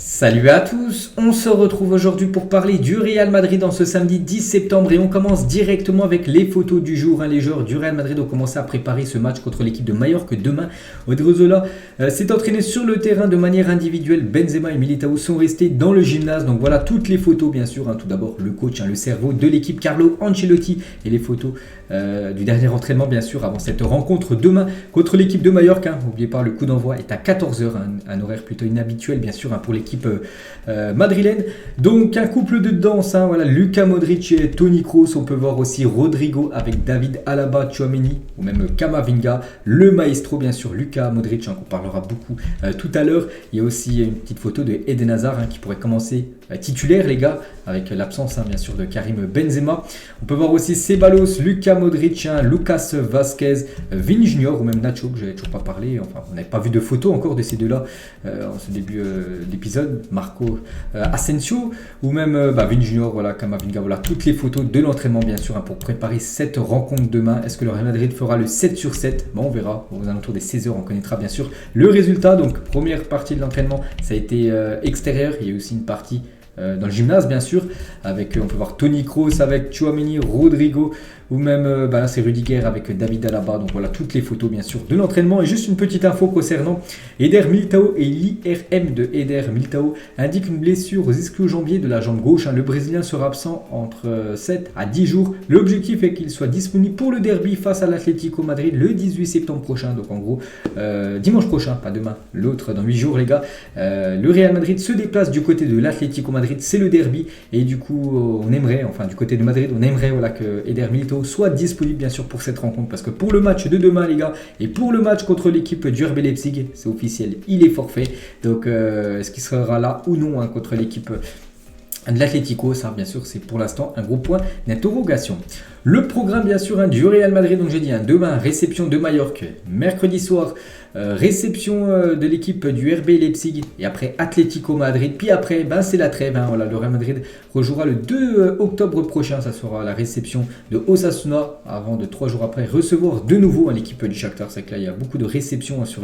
Salut à tous, on se retrouve aujourd'hui pour parler du Real Madrid en ce samedi 10 septembre et on commence directement avec les photos du jour. Les joueurs du Real Madrid ont commencé à préparer ce match contre l'équipe de Mallorca demain. Odriozola s'est entraîné sur le terrain de manière individuelle. Benzema et Militao sont restés dans le gymnase. Donc voilà toutes les photos bien sûr. Tout d'abord le coach, le cerveau de l'équipe Carlo Ancelotti et les photos du dernier entraînement bien sûr avant cette rencontre demain contre l'équipe de Mallorca. N'oubliez pas, le coup d'envoi est à 14h, un horaire plutôt inhabituel bien sûr pour l'équipe madrilène. Donc un couple de danse, voilà, Luka Modric et Toni Kroos. On peut voir aussi Rodrigo avec David Alaba, Tchouaméni ou même Camavinga, le maestro bien sûr Luka Modric qu'on parlera beaucoup tout à l'heure. Il y a aussi une petite photo de Eden Hazard qui pourrait commencer titulaire les gars, avec l'absence bien sûr de Karim Benzema. On peut voir aussi Ceballos, Luka Modric, Lucas Vazquez, Vini Junior ou même Nacho, que je n'avais toujours pas parlé. Enfin, on n'avait pas vu de photos encore de ces deux-là en ce début d'épisode. Marco Asensio ou même Vini Junior, voilà, Camavinga, voilà, toutes les photos de l'entraînement bien sûr pour préparer cette rencontre demain. Est-ce que le Real Madrid fera le 7 sur 7 ? On verra, aux alentours des 16h, on connaîtra bien sûr le résultat. Donc première partie de l'entraînement, ça a été extérieur. Il y a eu aussi une partie dans le gymnase bien sûr, avec on peut voir Toni Kroos avec Tchouaméni, Rodrigo ou même là c'est Rudiger avec David Alaba. Donc voilà toutes les photos bien sûr de l'entraînement. Et juste une petite info concernant Eder Militao et l'IRM de Eder Militao indique une blessure aux ischio-jambiers de la jambe gauche. Le Brésilien sera absent entre 7 à 10 jours. L'objectif est qu'il soit disponible pour le derby face à l'Atlético Madrid le 18 septembre prochain. Donc en gros dimanche prochain, pas demain, l'autre dans 8 jours les gars. Le Real Madrid se déplace du côté de l'Atlético Madrid, c'est le derby et du coup on aimerait, enfin du côté de Madrid, on aimerait voilà, que Eder Militao soit disponible bien sûr pour cette rencontre, parce que pour le match de demain les gars et pour le match contre l'équipe du RB Leipzig, c'est officiel, il est forfait. Donc est-ce qu'il sera là ou non contre l'équipe de l'Atlético? Ça bien sûr c'est pour l'instant un gros point d'interrogation. Le programme bien sûr du Real Madrid, donc j'ai dit demain réception de Mallorca, mercredi soir réception de l'équipe du RB Leipzig et après Atlético Madrid, puis après c'est la trêve, voilà, le Real Madrid rejouera le 2 octobre prochain, ça sera la réception de Osasuna avant de 3 jours après recevoir de nouveau l'équipe du Shakhtar. C'est que là il y a beaucoup de réceptions sur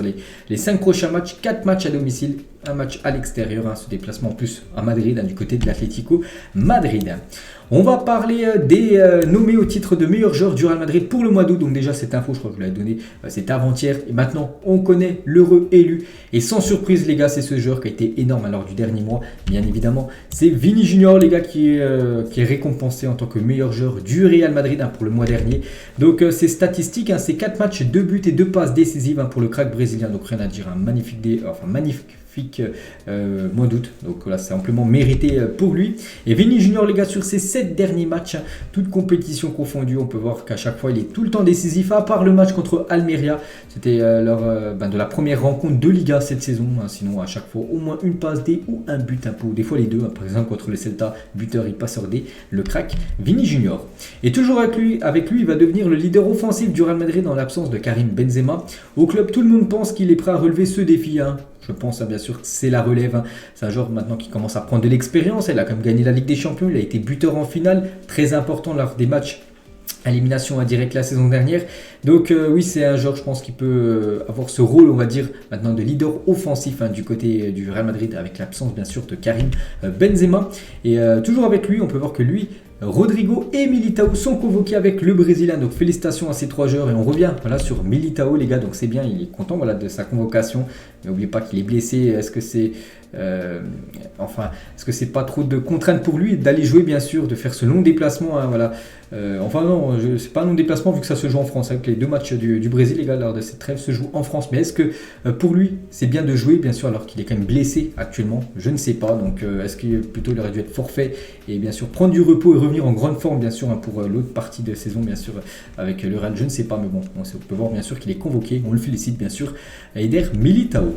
les 5 prochains matchs, 4 matchs à domicile, un match à l'extérieur, ce déplacement en plus à Madrid du côté de l'Atlético Madrid. On va parler des nommés au titre de meilleur joueur du Real Madrid pour le mois d'août. Donc déjà cette info, je crois que je l'avais donnée, c'était avant-hier. Et maintenant, on connaît l'heureux élu. Et sans surprise les gars, c'est ce joueur qui a été énorme lors du dernier mois. Bien évidemment, c'est Vini Junior les gars qui est récompensé en tant que meilleur joueur du Real Madrid pour le mois dernier. Donc ses statistiques, c'est 4 matchs, 2 buts et 2 passes décisives pour le crack brésilien. Donc rien à dire, magnifique mois d'août, donc là c'est amplement mérité pour lui. Et Vini Junior les gars, sur ces 7 derniers matchs, toutes compétitions confondues, on peut voir qu'à chaque fois il est tout le temps décisif, à part le match contre Almeria, c'était lors de la première rencontre de Liga cette saison, sinon à chaque fois au moins une passe D ou un but ou des fois les deux, par exemple contre le Celta, buteur et passeur D, le crack Vini Junior. Et toujours avec lui il va devenir le leader offensif du Real Madrid en l'absence de Karim Benzema. Au club, tout le monde pense qu'il est prêt à relever ce défi. Je pense bien sûr que c'est la relève. C'est un joueur maintenant qui commence à prendre de l'expérience. Il a quand même gagné la Ligue des Champions. Il a été buteur en finale. Très important lors des matchs à élimination indirecte la saison dernière. Donc oui, c'est un joueur, je pense, qui peut avoir ce rôle, on va dire, maintenant de leader offensif du côté du Real Madrid, avec l'absence bien sûr de Karim Benzema. Et toujours avec lui, on peut voir que lui, Rodrigo et Militao sont convoqués avec le Brésilien. Donc félicitations à ces 3 joueurs. Et on revient sur Militao les gars. Donc c'est bien, il est content de sa convocation. Mais n'oubliez pas qu'il est blessé. Est-ce que c'est est-ce que c'est pas trop de contraintes pour lui d'aller jouer bien sûr, de faire ce long déplacement voilà. Non, c'est pas un long déplacement vu que ça se joue en France, avec les 2 matchs du Brésil les gars lors de cette trêve se jouent en France. Mais est-ce que pour lui c'est bien de jouer bien sûr alors qu'il est quand même blessé actuellement? Je ne sais pas. Donc est-ce qu'il plutôt il aurait dû être forfait et bien sûr prendre du repos et revenir en grande forme bien sûr pour l'autre partie de saison bien sûr avec le Real? Je ne sais pas, mais bon, on peut voir bien sûr qu'il est convoqué. On le félicite bien sûr, Eder Militao.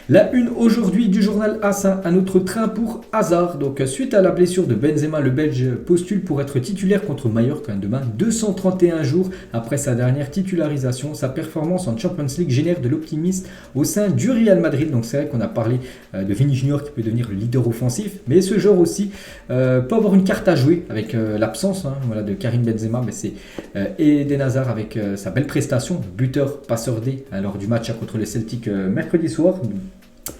La une aujourd'hui du journal AS, un autre train pour Hazard. Donc suite à la blessure de Benzema, le Belge postule pour être titulaire contre Mallorca demain, 231 jours après sa dernière titularisation. Sa performance en Champions League génère de l'optimisme au sein du Real Madrid. Donc c'est vrai qu'on a parlé de Vini Junior qui peut devenir le leader offensif, mais ce joueur aussi peut avoir une carte à jouer avec l'absence de Karim Benzema. Mais c'est Eden Hazard avec sa belle prestation, buteur, passeur D lors du match contre le Celtic mercredi soir.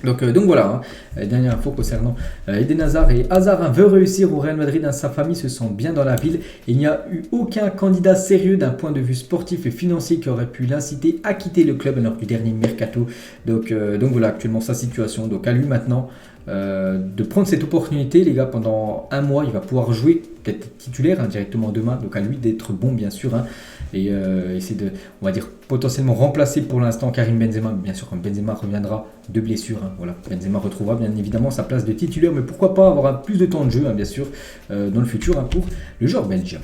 Donc voilà, dernière info concernant Eden Hazard. Et Hazard veut réussir au Real Madrid. Sa famille se sent bien dans la ville. Il n'y a eu aucun candidat sérieux d'un point de vue sportif et financier qui aurait pu l'inciter à quitter le club lors du dernier mercato. Donc voilà actuellement sa situation. Donc à lui maintenant de prendre cette opportunité, les gars, pendant un mois. Il va pouvoir jouer, peut-être titulaire directement demain. Donc à lui d'être bon, bien sûr. Et essayer de, on va dire, potentiellement remplacer pour l'instant Karim Benzema. Bien sûr, quand Benzema reviendra de blessure, voilà, Benzema retrouvera bien évidemment sa place de titulaire, mais pourquoi pas avoir plus de temps de jeu, bien sûr, dans le futur pour le joueur belge.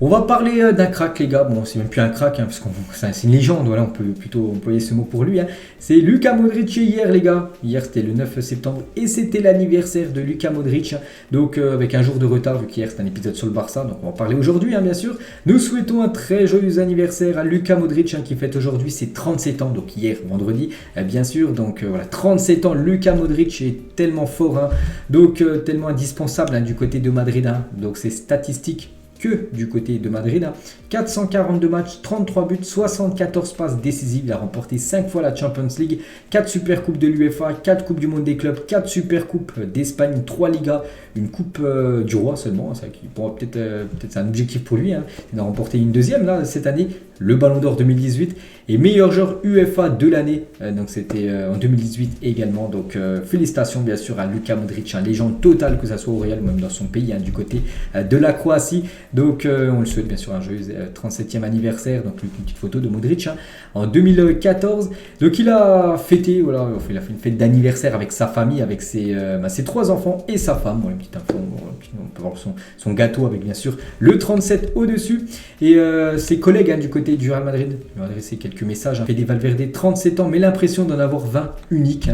On va parler d'un crack, les gars. Bon, c'est même plus un crack, parce que c'est une légende. Voilà, on peut plutôt employer ce mot pour lui. C'est Luka Modric hier, les gars. Hier, c'était le 9 septembre et c'était l'anniversaire de Luka Modric. Donc, avec un jour de retard, vu qu'hier c'était un épisode sur le Barça. Donc, on va en parler aujourd'hui, bien sûr. Nous souhaitons un très joyeux anniversaire à Luka Modric, qui fête aujourd'hui ses 37 ans. Donc, hier, vendredi, bien sûr. Donc, voilà, 37 ans. Luka Modric est tellement fort, donc tellement indispensable du côté de Madrid. Donc, c'est statistique que du côté de Madrid. 442 matchs, 33 buts, 74 passes décisives. Il a remporté 5 fois la Champions League, 4 Super Coupes de l'UEFA, 4 Coupes du Monde des clubs, 4 Super Coupes d'Espagne, 3 Ligas, une Coupe du Roi seulement. Peut-être c'est un objectif pour lui. Il a remporté une deuxième là, cette année, le Ballon d'Or 2018 et meilleur joueur UEFA de l'année. Donc c'était en 2018 également. Donc félicitations bien sûr à Luka Modric, légende totale, que ce soit au Real ou même dans son pays, du côté de la Croatie. Donc on le souhaite bien sûr un joyeux 37e anniversaire. Donc une petite photo de Modric en 2014. Donc il a fêté, voilà, il a fait une fête d'anniversaire avec sa famille, avec ses 3 enfants et sa femme. Voilà, une petite info, on peut voir son gâteau avec bien sûr le 37 au-dessus. Et ses collègues du côté du Real Madrid lui ont adressé quelques messages. Fede Valverde, 37 ans, mais l'impression d'en avoir 20 unique.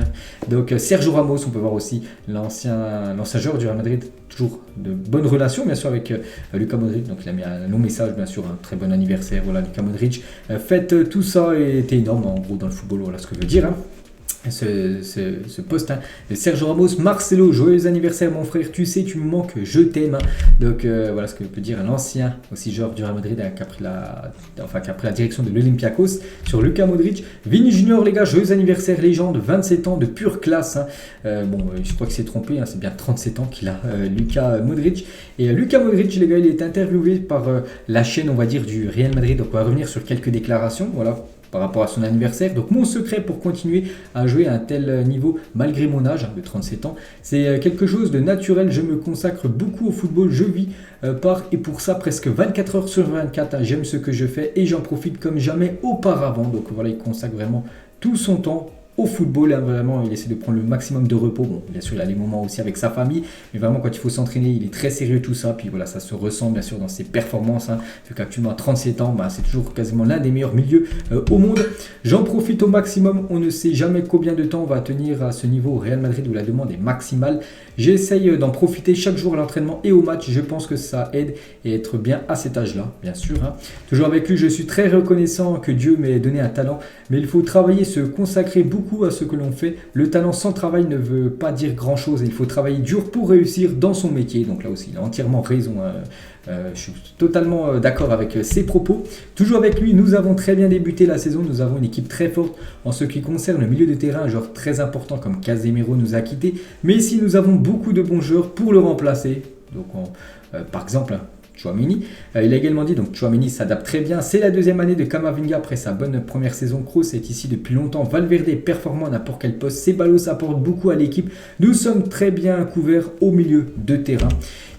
Donc Sergio Ramos, on peut voir aussi l'ancien joueur du Real Madrid, toujours de bonnes relations bien sûr avec Luka Modric. Donc il a mis un long message, bien sûr, un très bon anniversaire. Voilà, Luka Modric, faites tout ça et était énorme en gros dans le football. Voilà ce que je veux dire. Ce poste de Sergio Ramos. Marcelo, joyeux anniversaire mon frère, tu sais tu me manques, je t'aime. Donc voilà ce que peut dire l'ancien aussi joueur du Real Madrid qui a pris la direction de l'Olympiakos sur Luka Modric. Vini Junior, les gars, joyeux anniversaire, légende, 27 ans de pure classe. Je crois qu'il s'est trompé, c'est bien 37 ans qu'il a, Luka Modric. Et Luka Modric, les gars, il est interviewé par la chaîne, on va dire, du Real Madrid. Donc on va revenir sur quelques déclarations, voilà, par rapport à son anniversaire. Donc mon secret pour continuer à jouer à un tel niveau malgré mon âge de 37 ans, c'est quelque chose de naturel. Je me consacre beaucoup au football, je vis par et pour ça presque 24 heures sur 24. J'aime ce que je fais et j'en profite comme jamais auparavant. Donc voilà, il consacre vraiment tout son temps au football, vraiment il essaie de prendre le maximum de repos. Bon, bien sûr il a les moments aussi avec sa famille, mais vraiment quand il faut s'entraîner, il est très sérieux, tout ça. Puis voilà, ça se ressent bien sûr dans ses performances, vu qu'actuellement à 37 ans, c'est toujours quasiment l'un des meilleurs milieux au monde. J'en profite au maximum, on ne sait jamais combien de temps on va tenir à ce niveau au Real Madrid où la demande est maximale. J'essaye d'en profiter chaque jour à l'entraînement et au match, je pense que ça aide et être bien à cet âge-là, bien sûr. Toujours avec lui, je suis très reconnaissant que Dieu m'ait donné un talent, mais il faut travailler, se consacrer beaucoup à ce que l'on fait. Le talent sans travail ne veut pas dire grand chose et il faut travailler dur pour réussir dans son métier. Donc là aussi, il a entièrement raison. Je suis totalement d'accord avec ses propos. Toujours avec lui, nous avons très bien débuté la saison. Nous avons une équipe très forte en ce qui concerne le milieu de terrain. Un joueur très important comme Casemiro nous a quittés. Mais ici, nous avons beaucoup de bons joueurs pour le remplacer. Donc, par exemple, Tchouaméni. Il a également dit, donc Tchouaméni s'adapte très bien. C'est la deuxième année de Camavinga après sa bonne première saison. Kroos est ici depuis longtemps. Valverde est performant à n'importe quel poste. Ceballos apporte beaucoup à l'équipe. Nous sommes très bien couverts au milieu de terrain.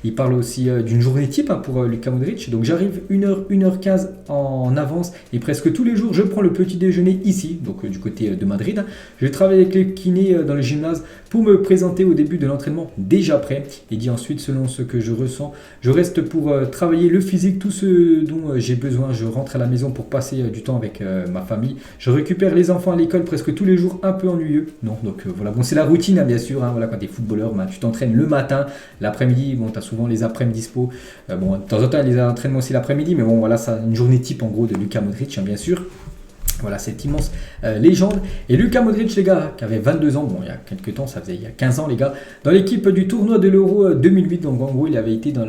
Il parle aussi d'une journée type pour Luka Modric. Donc j'arrive 1h, 1h15 en avance et presque tous les jours je prends le petit déjeuner ici, donc du côté de Madrid. Je travaille avec les kinés dans le gymnase pour me présenter au début de l'entraînement déjà prêt. Il dit ensuite selon ce que je ressens, je reste pour travailler le physique, tout ce dont j'ai besoin. Je rentre à la maison pour passer du temps avec ma famille. Je récupère les enfants à l'école presque tous les jours, un peu ennuyeux. Non, donc voilà, bon c'est la routine bien sûr. Voilà, quand tu es footballeur, tu t'entraînes le matin, l'après-midi, bon tu as souvent les après-midi dispo. Bon, de temps en temps, il y a les entraînements aussi l'après-midi, mais bon, voilà, ça, une journée type en gros de Luka Modric, bien sûr. Voilà, cette immense légende. Et Luka Modric, les gars, qui avait 22 ans, bon, il y a quelques temps, ça faisait il y a 15 ans, les gars, dans l'équipe du tournoi de l'Euro 2008. Donc, en gros, il avait été dans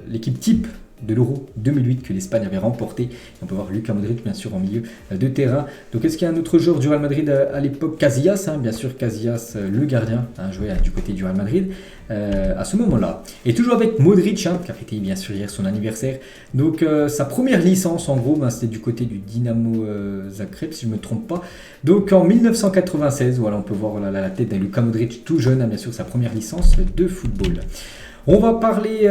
l'équipe type de l'Euro 2008 que l'Espagne avait remporté. Et on peut voir Luka Modric bien sûr en milieu de terrain. Donc est-ce qu'il y a un autre joueur du Real Madrid à l'époque? Casillas, bien sûr Casillas, le gardien, jouait du côté du Real Madrid à ce moment-là. Et toujours avec Modric, qui a fêté bien sûr hier son anniversaire. Donc sa première licence en gros, c'était du côté du Dynamo Zagreb si je ne me trompe pas. Donc en 1996, voilà, on peut voir la tête de Luka Modric tout jeune, bien sûr sa première licence de football. On va parler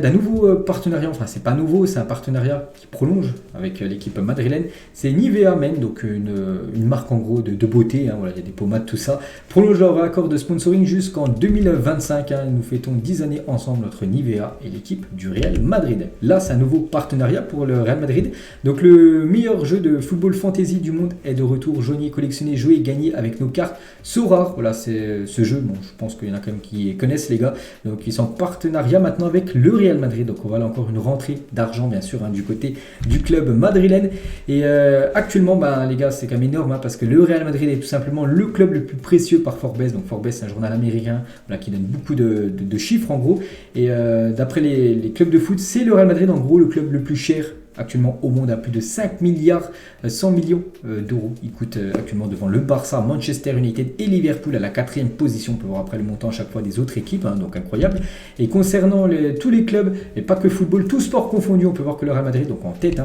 d'un nouveau partenariat, enfin c'est pas nouveau, c'est un partenariat qui prolonge avec l'équipe madrilène. C'est Nivea Men, donc une marque en gros de beauté, voilà, il y a des pommades, tout ça. Prolonge leur accord de sponsoring jusqu'en 2025, nous fêtons 10 années ensemble, notre Nivea et l'équipe du Real Madrid. Là c'est un nouveau partenariat pour le Real Madrid. Donc le meilleur jeu de football fantasy du monde est de retour, joignez, collectionnez, jouez et gagnez avec nos cartes so rares. Voilà, c'est ce jeu, bon je pense qu'il y en a quand même qui connaissent les gars, donc ils sont en partenariat maintenant avec le Real Madrid. Donc on va là encore une rentrée d'argent bien sûr du côté du club madrilène. Et actuellement les gars c'est quand même énorme parce que le Real Madrid est tout simplement le club le plus précieux par Forbes. Donc Forbes c'est un journal américain qui donne beaucoup de chiffres en gros. Et d'après les clubs de foot, c'est le Real Madrid en gros le club le plus cher actuellement au monde, à plus de 5 milliards 100 millions d'euros. Il coûte actuellement devant le Barça, Manchester United et Liverpool à la 4e position. On peut voir après le montant à chaque fois des autres équipes, donc incroyable. Et concernant tous les clubs, et pas que football, tout sport confondu, on peut voir que le Real Madrid donc en tête.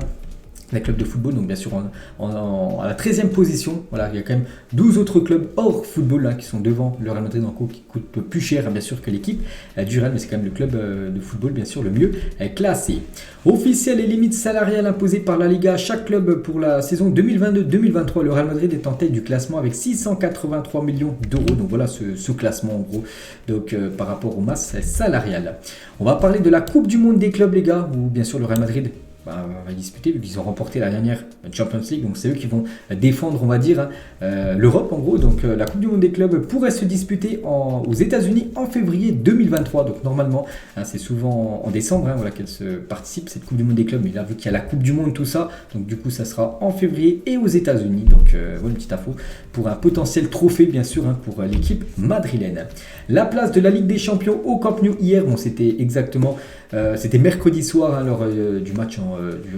Les clubs de football, donc bien sûr à la 13e position, voilà, il y a quand même 12 autres clubs hors football qui sont devant le Real Madrid en cours, qui coûtent plus cher bien sûr que l'équipe du Real, mais c'est quand même le club de football bien sûr le mieux classé. Officiel et limites salariales imposées par la Liga à chaque club pour la saison 2022-2023, le Real Madrid est en tête du classement avec 683 millions d'euros, donc voilà ce classement en gros, donc par rapport aux masses salariales. On va parler de la Coupe du Monde des clubs les gars, où bien sûr le Real Madrid va disputer, vu qu'ils ont remporté la dernière Champions League, donc c'est eux qui vont défendre, on va dire, l'Europe en gros. Donc la Coupe du Monde des clubs pourrait se disputer aux États-Unis en février 2023. Donc normalement, c'est souvent en décembre voilà, qu'elle se participe, cette Coupe du Monde des clubs. Mais là, vu qu'il y a la Coupe du Monde, tout ça, donc du coup, ça sera en février et aux États-Unis. Donc voilà une petite info pour un potentiel trophée, bien sûr, pour l'équipe madrilène. La place de la Ligue des Champions au Camp Nou hier, c'était exactement. C'était mercredi soir lors du match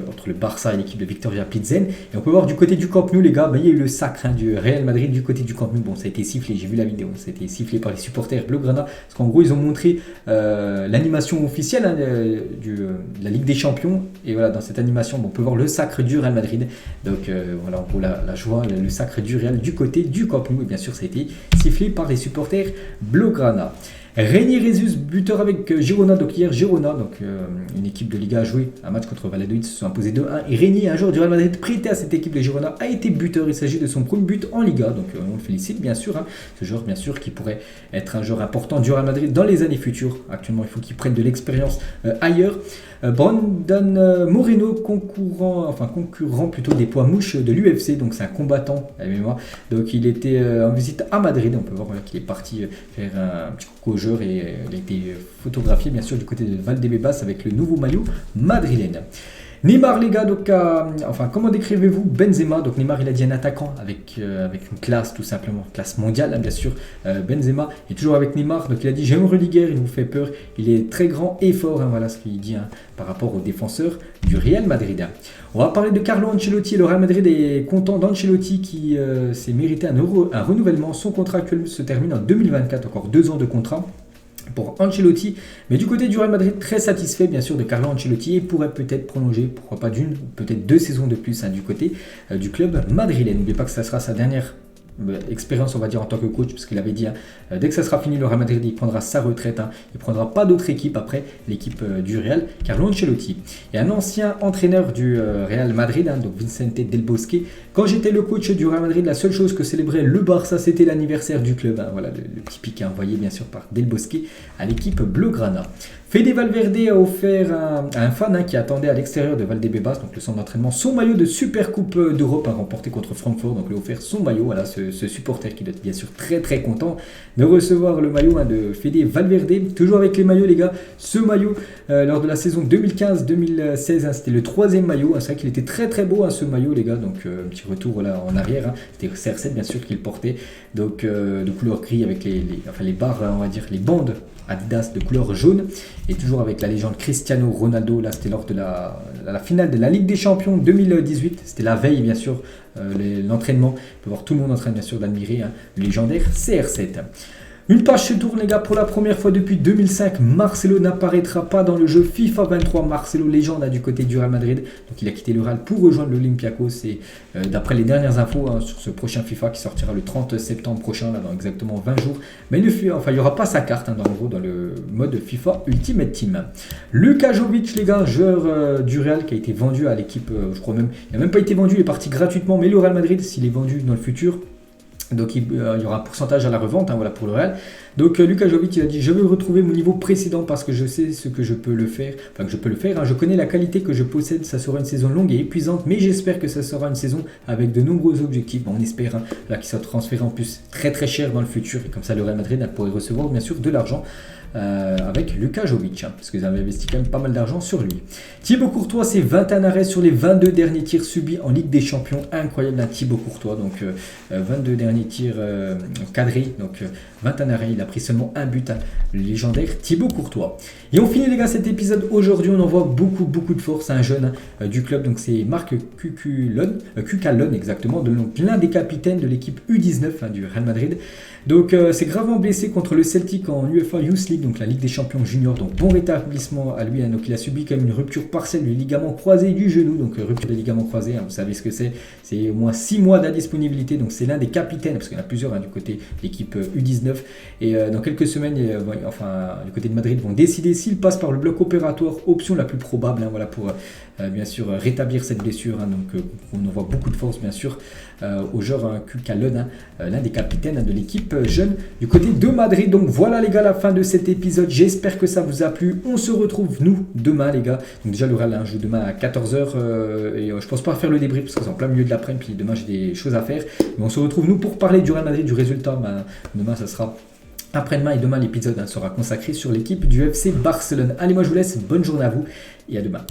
entre le Barça et l'équipe de Victoria Plzen. Et on peut voir du côté du Camp Nou les gars, il y a eu le sacre du Real Madrid du côté du Camp Nou. Bon, ça a été sifflé, j'ai vu la vidéo, ça a été sifflé par les supporters blaugrana parce qu'en gros ils ont montré l'animation officielle de la Ligue des Champions. Et voilà, dans cette animation on peut voir le sacre du Real Madrid. Donc voilà, en gros la joie, le sacre du Real du côté du Camp Nou. Et bien sûr ça a été sifflé par les supporters blaugrana. Régnier Rezus, buteur avec Girona. Donc hier, Girona, une équipe de Liga, a joué un match contre Valladolid, se sont imposés 2-1. Et Régnier, un joueur du Real Madrid prêté à cette équipe de Girona, a été buteur. Il s'agit de son premier but en Liga. Donc on le félicite bien sûr. Ce joueur bien sûr qui pourrait être un joueur important du Real Madrid dans les années futures. Actuellement, il faut qu'il prenne de l'expérience ailleurs. Brandon Moreno, concurrent plutôt des poids mouches de l'UFC, donc c'est un combattant à la mémoire. Donc il était en visite à Madrid, on peut voir qu'il est parti faire un petit coucou au joueur et il a été photographié bien sûr du côté de Valdebebas avec le nouveau maillot madrilène. Neymar les gars, comment décrivez-vous Benzema? Donc Neymar il a dit un attaquant avec une classe tout simplement, classe mondiale bien sûr. Benzema est toujours avec Neymar, donc il a dit j'aime Rudiger, il vous fait peur, il est très grand et fort, voilà ce qu'il dit par rapport aux défenseurs du Real Madrid. On va parler de Carlo Ancelotti. Le Real Madrid est content d'Ancelotti qui s'est mérité un renouvellement. Son contrat actuel se termine en 2024, encore 2 ans de contrat pour Ancelotti, mais du côté du Real Madrid très satisfait bien sûr de Carlo Ancelotti et pourrait peut-être prolonger, pourquoi pas peut-être 2 saisons de plus du côté du club madrilène. N'oubliez pas que ça sera sa dernière expérience on va dire en tant que coach, parce qu'il avait dit dès que ça sera fini le Real Madrid il prendra sa retraite, il prendra pas d'autre équipe après l'équipe du Real, Carlo Ancelotti. Et un ancien entraîneur du Real Madrid, donc Vicente Del Bosque, quand j'étais le coach du Real Madrid, la seule chose que célébrait le Barça c'était l'anniversaire du club, voilà le petit pic envoyé bien sûr par Del Bosque à l'équipe blaugrana. Fede Valverde a offert à un fan qui attendait à l'extérieur de Valdebebas, donc le centre d'entraînement, son maillot de Super Coupe d'Europe remporté contre Francfort. Donc il a offert son maillot, voilà, ce ce supporter qui doit être bien sûr très très content de recevoir le maillot de Fede Valverde. Toujours avec les maillots les gars, ce maillot lors de la saison 2015-2016, c'était le 3e maillot. C'est vrai qu'il était très très beau ce maillot les gars, donc un petit retour là en arrière. C'était CR7 bien sûr qu'il portait, donc de couleur gris avec les barres, on va dire les bandes Adidas de couleur jaune, et toujours avec la légende Cristiano Ronaldo. Là c'était lors de la finale de la Ligue des Champions 2018, c'était la veille bien sûr, l'entraînement, on peut voir tout le monde en train bien sûr d'admirer le légendaire CR7. Une page se tourne les gars, pour la première fois depuis 2005, Marcelo n'apparaîtra pas dans le jeu FIFA 23. Marcelo, légende du côté du Real Madrid, donc il a quitté le Real pour rejoindre l'Olympiakos, et d'après les dernières infos sur ce prochain FIFA qui sortira le 30 septembre prochain, là, dans exactement 20 jours, mais il n'y aura pas sa carte dans le mode FIFA Ultimate Team. Luka Jovic les gars, joueur du Real qui a été vendu à l'équipe, je crois même, il n'a même pas été vendu, il est parti gratuitement, mais le Real Madrid, s'il est vendu dans le futur, donc il y aura un pourcentage à la revente, voilà pour le Real. Donc Luka Jovic il a dit: je veux retrouver mon niveau précédent parce que je sais ce que je peux le faire, je connais la qualité que je possède, ça sera une saison longue et épuisante, mais j'espère que ça sera une saison avec de nombreux objectifs. On espère qu'il soit transféré en plus très très cher dans le futur, et comme ça le Real Madrid pourrait recevoir bien sûr de l'argent avec Luka Jovic, parce qu'ils avaient investi quand même pas mal d'argent sur lui. Thibaut Courtois, c'est 21 arrêts sur les 22 derniers tirs subis en Ligue des Champions, incroyable Thibaut Courtois, donc 22 derniers tirs cadrés, donc 21 arrêts, il a pris seulement un but, le légendaire Thibaut Courtois. Et on finit les gars cet épisode aujourd'hui, on envoie beaucoup de force à un jeune du club, donc c'est Marc Cucalon exactement, donc l'un des capitaines de l'équipe U19 du Real Madrid. Donc c'est gravement blessé contre le Celtic en UEFA Youth League, donc la Ligue des Champions juniors, donc bon rétablissement à lui, donc il a subi quand même une rupture partielle du ligament croisé du genou, donc rupture des ligaments croisés, vous savez ce que c'est au moins 6 mois d'indisponibilité, donc c'est l'un des capitaines, parce qu'il y en a plusieurs du côté de l'équipe U19, et dans quelques semaines, du côté de Madrid vont décider s'il passe par le bloc opératoire, option la plus probable, pour bien sûr rétablir cette blessure, donc on envoie beaucoup de force bien sûr au joueur Cucalon, l'un des capitaines de l'équipe jeune du côté de Madrid. Donc voilà les gars, la fin de cet épisode, j'espère que ça vous a plu. On se retrouve nous demain les gars, donc déjà le Real joue demain à 14h, et je pense pas faire le débrief parce que c'est en plein milieu de l'après-midi, puis demain j'ai des choses à faire, mais on se retrouve nous pour parler du Real Madrid, du résultat. Demain ça sera après-demain, et demain l'épisode sera consacré sur l'équipe du FC Barcelone. Allez, moi je vous laisse, bonne journée à vous et à demain.